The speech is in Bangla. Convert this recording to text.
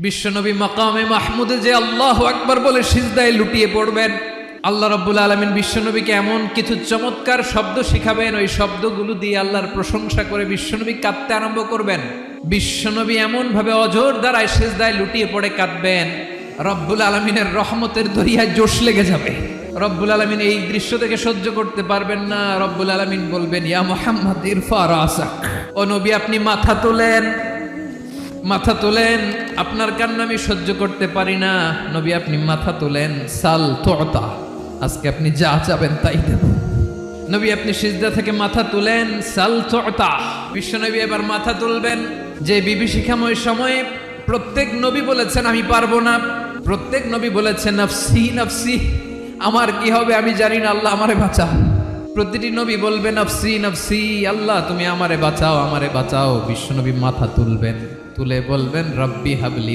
বিশ্বনবী মাকামে মাহমুদে যে আল্লাহু আকবার বলে সিজদায় লুটিয়ে পড়বেন, আল্লাহ রাব্বুল আলামিন বিশ্বনবীকে এমন কিছু চমৎকার শব্দ শিখাবেন, ওই শব্দগুলো দিয়ে আল্লাহর প্রশংসা করে বিশ্বনবী কাঁদতে আরম্ভ করবেন। বিশ্বনবী এমন ভাবে অজর দ্বারায় সিজদায় লুটিয়ে পড়ে কাঁদবেন, রব্বুল আলামিনের রহমতের দরিয়ায় জোশ লেগে যাবে। রব্বুল আলামিন এই দৃশ্য থেকে সহ্য করতে পারবেন না। রব্বুল আলামিন বলবেন, ইয়া মুহাম্মদ ইরফা রাসাক, ও নবী আপনি মাথা তোলেন, মাথা তোলেন, আপনার কান্না আমি সহ্য করতে পারি না। নবী আপনি মাথা তোলেন, সাল তুতা, আজকে আপনি যা চাবেন তাই দেব। নবী আপনি সিজদা থেকে মাথা তুলেন, সাল তুতা। বিশ্বনবী এবার মাথা তুলবেন। যে বিভীষিকাময় সময়ে প্রত্যেক নবী বলেছেন আমি পারবো না, প্রত্যেক নবী বলেছেন নফসি নফসি, আমার কি হবে আমি জানি না, আল্লাহ আমারে বাঁচাও। প্রতিটি নবী বলবেন নফসি নফসি, আল্লাহ তুমি আমারে বাঁচাও, আমারে বাঁচাও। বিশ্বনবী মাথা তুলবেন, তুলে বলবেন রব্বি হাবলি